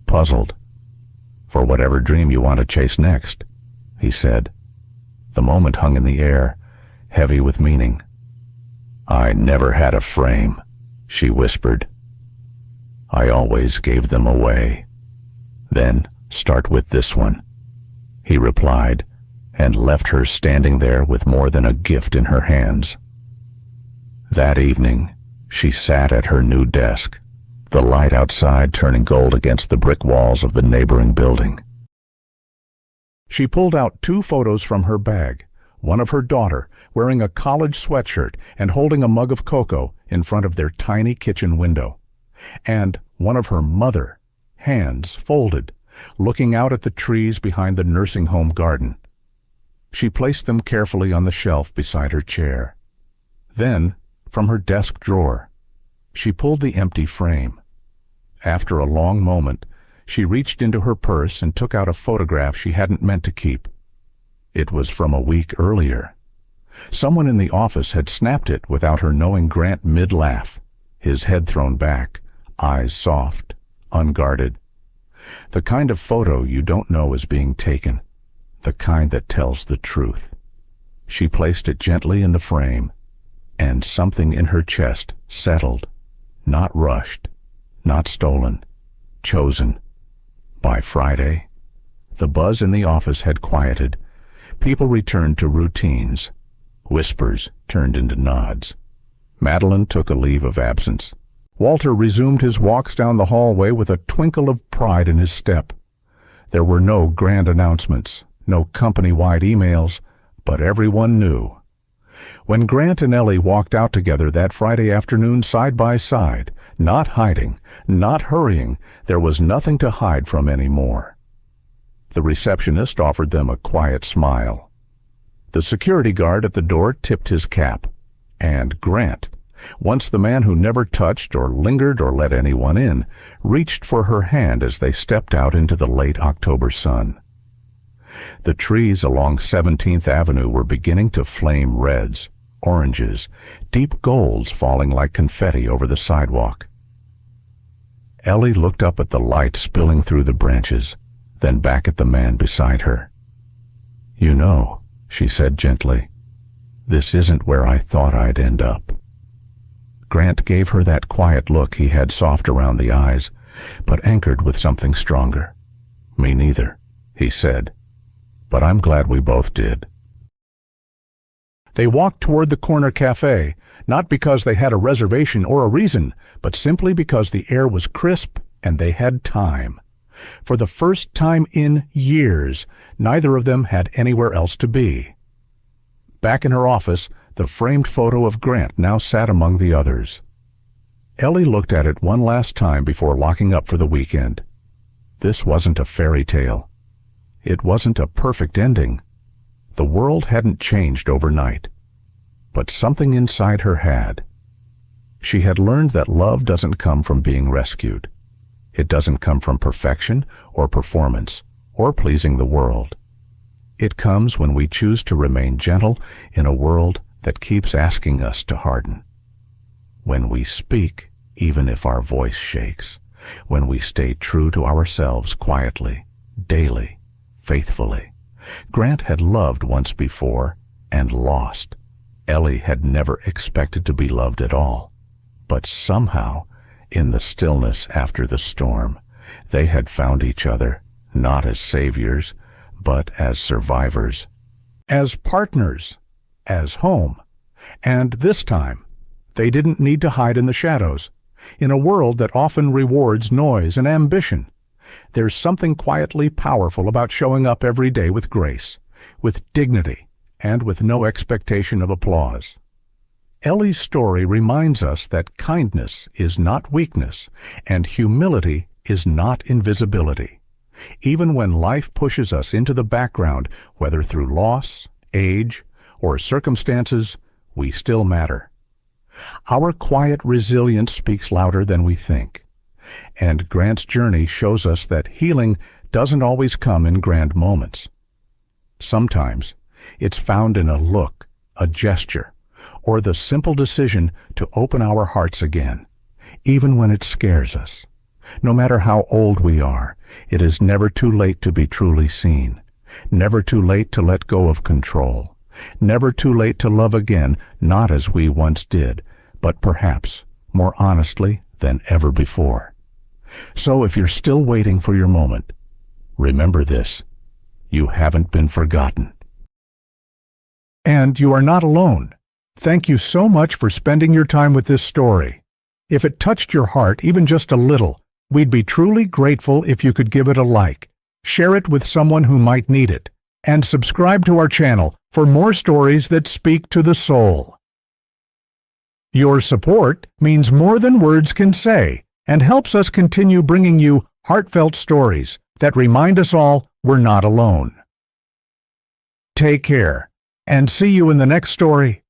puzzled. For whatever dream you want to chase next, he said. The moment hung in the air, heavy with meaning. I never had a frame, she whispered. I always gave them away. Then start with this one, he replied, and left her standing there with more than a gift in her hands. That evening, she sat at her new desk, the light outside turning gold against the brick walls of the neighboring building. She pulled out 2 photos from her bag, one of her daughter wearing a college sweatshirt and holding a mug of cocoa in front of their tiny kitchen window, and one of her mother, hands folded, looking out at the trees behind the nursing home garden. She placed them carefully on the shelf beside her chair. Then, from her desk drawer, she pulled the empty frame. After a long moment, she reached into her purse and took out a photograph she hadn't meant to keep. It was from a week earlier. Someone in the office had snapped it without her knowing Grant mid-laugh, his head thrown back, eyes soft, unguarded. The kind of photo you don't know is being taken, the kind that tells the truth. She placed it gently in the frame, and something in her chest settled, not rushed, not stolen, chosen. By Friday, the buzz in the office had quieted. People returned to routines. Whispers turned into nods. Madeline took a leave of absence. Walter resumed his walks down the hallway with a twinkle of pride in his step. There were no grand announcements, no company-wide emails, but everyone knew. When Grant and Ellie walked out together that Friday afternoon side by side, not hiding, not hurrying, there was nothing to hide from anymore. The receptionist offered them a quiet smile. The security guard at the door tipped his cap. And Grant, once the man who never touched or lingered or let anyone in, reached for her hand as they stepped out into the late October sun. The trees along 17th Avenue were beginning to flame reds, oranges, deep golds falling like confetti over the sidewalk. Ellie looked up at the light spilling through the branches, then back at the man beside her. "You know," she said gently, "this isn't where I thought I'd end up." Grant gave her that quiet look he had soft around the eyes, but anchored with something stronger. "Me neither," he said, "but I'm glad we both did." They walked toward the corner cafe, not because they had a reservation or a reason, but simply because the air was crisp and they had time. For the first time in years, neither of them had anywhere else to be. Back in her office, the framed photo of Grant now sat among the others. Ellie looked at it one last time before locking up for the weekend. This wasn't a fairy tale. It wasn't a perfect ending. The world hadn't changed overnight, but something inside her had. She had learned that love doesn't come from being rescued. It doesn't come from perfection or performance or pleasing the world. It comes when we choose to remain gentle in a world that keeps asking us to harden. When we speak, even if our voice shakes. When we stay true to ourselves quietly, daily, faithfully. Grant had loved once before and lost. Ellie had never expected to be loved at all. But somehow, in the stillness after the storm, they had found each other, not as saviors, but as survivors, as partners, as home. And this time, they didn't need to hide in the shadows. In a world that often rewards noise and ambition, there's something quietly powerful about showing up every day with grace, with dignity, and with no expectation of applause. Ellie's story reminds us that kindness is not weakness, and humility is not invisibility. Even when life pushes us into the background, whether through loss, age, or circumstances, we still matter. Our quiet resilience speaks louder than we think. And Grant's journey shows us that healing doesn't always come in grand moments. Sometimes it's found in a look, a gesture, or the simple decision to open our hearts again, even when it scares us. No matter how old we are, it is never too late to be truly seen, never too late to let go of control, never too late to love again, not as we once did, but perhaps more honestly than ever before. So if you're still waiting for your moment, remember this: you haven't been forgotten. And you are not alone. Thank you so much for spending your time with this story. If it touched your heart even just a little, we'd be truly grateful if you could give it a like, share it with someone who might need it, and subscribe to our channel for more stories that speak to the soul. Your support means more than words can say and helps us continue bringing you heartfelt stories that remind us all we're not alone. Take care, and see you in the next story